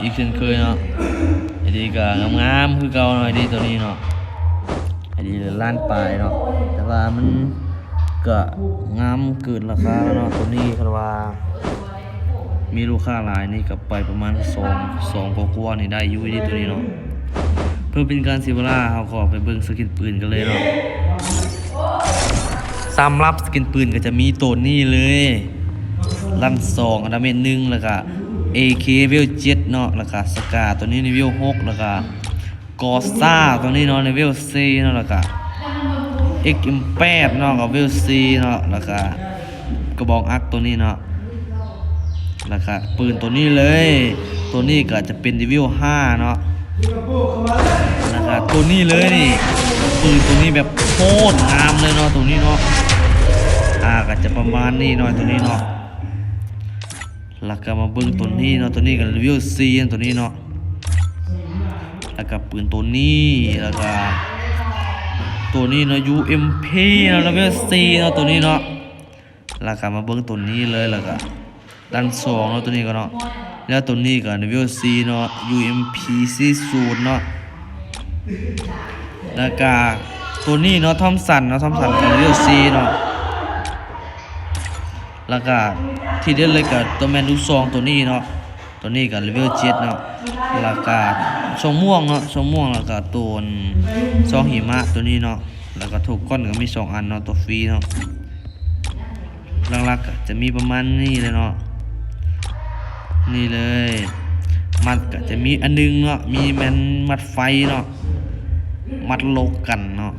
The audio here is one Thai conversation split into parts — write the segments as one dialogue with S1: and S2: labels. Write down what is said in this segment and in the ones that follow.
S1: อีกเช่นเคยเนาะไอดีก็งามๆคือเก่าเนาะไอดีตัวนี้เนาะไอดีล้านปลายเนาะแต่ว่ามันก็งามเกินราคาแล้วเนาะตัวนี้คือว่ามีลูกค้าหลายนี่ก็ไปประมาณ2กว่าๆนี่ได้อยู่ดีตัวนี้เนาะเพื่อเป็นการเสียเวลาเฮาก็ไปเบิ่งสกินปืนกันเลยเนาะสำหรับสกินปืนก็จะมีตัวนี้เลยลั่น2อันดับ1แล้วก็ AK เวล7เนาะแล้วก็สกาตัวนี้ในเวล6แล้วก็กอซ่าตัวนี้เนาะในเวล4เนาะแล้วก็ XM8 เนาะกับเวล4เนาะแล้วก็กระบอกอักตัวนี้เนาะแล้วก็ปืนตัวนี้เลยตัวนี้ก็จะเป็นเวล5เนาะแล้วก็ตัวนี้เลยนี่ปืนตัวนี้แบบโคตรงามเลยเนาะตัวนี้เนาะก็จะประมาณนี้เนาะตัวนี้เนาะแล้วก็มาเบิ่งตัวนี้เนาะตัวนี้ก็เวล4ตัวนี้เนาะแล้วก็ปืนตัวนี้แล้วก็ตัวนี้เนาะ UMP เนาะเลเวล4เนาะตัวนี้เนาะแล้วก็มาเบิ่งตัวนี้เลยแล้วก็ด้าน2เนาะตัวนี้ก็เนาะแล้วตัวนี้ก็เลเวล4เนาะ UMP 40เนาะแล้วก็ตัวนี้เนาะทอมสันเนาะทอมสันก็เลเวล4เนาะแล้วก็ที่เด็ดเลยก็ตัวแมนลูกซองตัวนี้เนาะตัวนี้ก็เลเวล7เนาะแล้วก็ช่องม่วงเนาะช่องม่วงแล้วก็ตัวช่องหิมะตัวนี้เนาะแล้วก็ทุกก้อนก็มี2อันเนาะตัวฟรีเนาะหลักๆก็จะมีประมาณนี้เลยเนาะนี่เลยมัดก็จะมีอันนึงเนาะมีแมนมัดไฟเนาะมัดโลกันเนาะ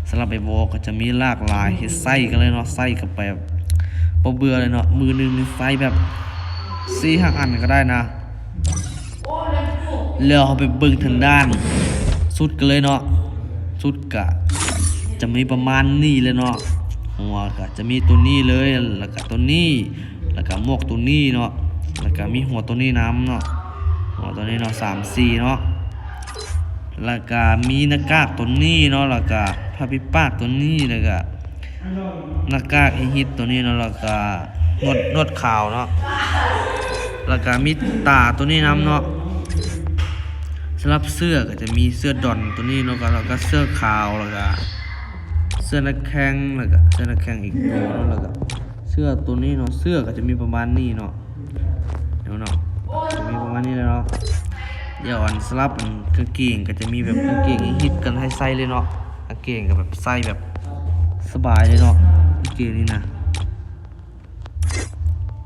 S1: สำหรับไอ้โบก็จะมีหลากหลายให้ใส่กันเลยเนาะใส่กับไปบ่เบื่อเลยเนาะมือนึงมีไฟแบบ4-5 อันก็ได้นะแล้วเอาไปเบิ่งทางด้านสุดกันเลยเนาะสุดกะจะมีประมาณนี้เลยเนาะหัวก็จะมีตัวนี้เลยแล้วก็ตัวนี้แล้วก็หมวกตัวนี้เนาะแล้วก็มีหัวตัวนี้น้ำเนาะหัวตัวนี้เนาะ3-4เนาะแล้วก็มีหน้ากากตัวนี้เนาะแล้วก็ผ้าปิดปากตัวนี้แล้วก็หน้ากากฮิตตัวนี้เนาะแล้วก็นวดขาวเนาะแล้วก็มีตาตัวนี้น้ำเนาะสำหรับเสื้อก็จะมีเสื้อดอนตัวนี้เนาะแล้วก็เสื้อขาวแล้วก็เสื้อนักแข่งแล้วก็เสื้อนักแข่งอีกตัวเนาะแล้วก็เสื้อตัวนี้เนาะเสื้อก็จะมีประมาณนี้เนาะเดี๋ยวเนาะจะมีประมาณนี้เลยเนาะเดี๋ยวอันสลับกางเกงก็จะมีแบบกางเกงฮิตกันให้ใส่เลยเนาะกางเกงกับแบบใส่แบบสบายเลยเนาะกางเกงนี่นะ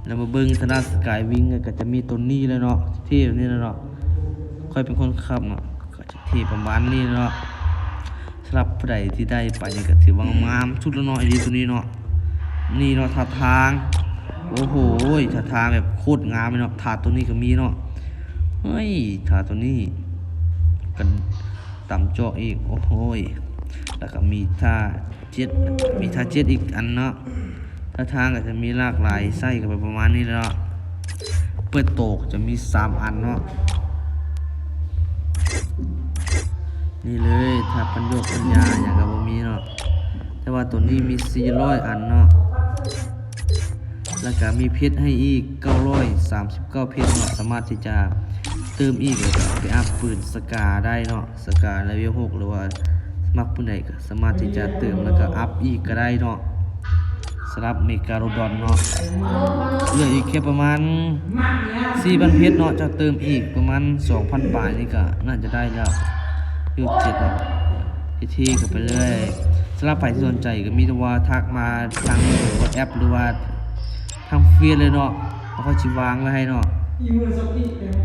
S1: แล้วมาเบิ้งทางด้านสกายวิงก็จะมีตัวนี้เลยเนาะที่แบบนี้เลยเนาะค่อยเป็นคนขับเนาะก็จะที่ประมาณนี้เนาะสำหรับผู้ใดที่ได้ไปก็ถือว่างามชุดละเนาะไอ้ดีตัวนี้เนาะนี่เนาะท่าทางโอ้โหท่าทางแบบโคตรงามเลยเนาะท่าตัวนี้ก็มีเนาะเฮ้ยท่าตัวนี้กันต่ำเจาะอีกโอ้โหแล้วก็มีท่าเจ็ดอีกอันเนาะท่าทางก็จะมีหลากหลายไส้กันไปประมาณนี้เนาะเปิดโตกจะมี3อันเนาะนี่เลยถ้าปัญญปัญญาอย่างกับมีเนาะแต่ว่าตัวนี้มี400อันเนาะแล้วก็มีเพชรให้อีก939เพชรเนาะสามารถที่จะเติมอีกแล้วก็ไปอัพปืนสกาได้เนาะสกาเลเวล6หรือว่ามักปืนใดก็สามารถที่จะเติมแล้วก็อัพอีกก็ได้เนาะสำหรับเมกาโรดอนเนาะเหลืออีกแค่ประมาณ4,000เพชรเนาะจะเติมอีกประมาณ 2,000 บาทนี่ก็น่าจะได้แล้วยูเจ็ดเนาะที่กันไปเลยสำหรับใครที่สนใจก็มีแต่ว่าทักมาทางWhatsApp หรือว่าทางเฟซเลยเนาะเขาค่อยชิวางไว้ให้เนาะ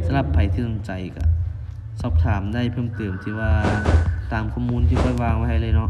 S1: สำหรับใครที่สนใจก็สอบถามได้เพิ่มเติมที่ว่าตามข้อมูลที่ค่อยวางไว้ให้เลยเนาะ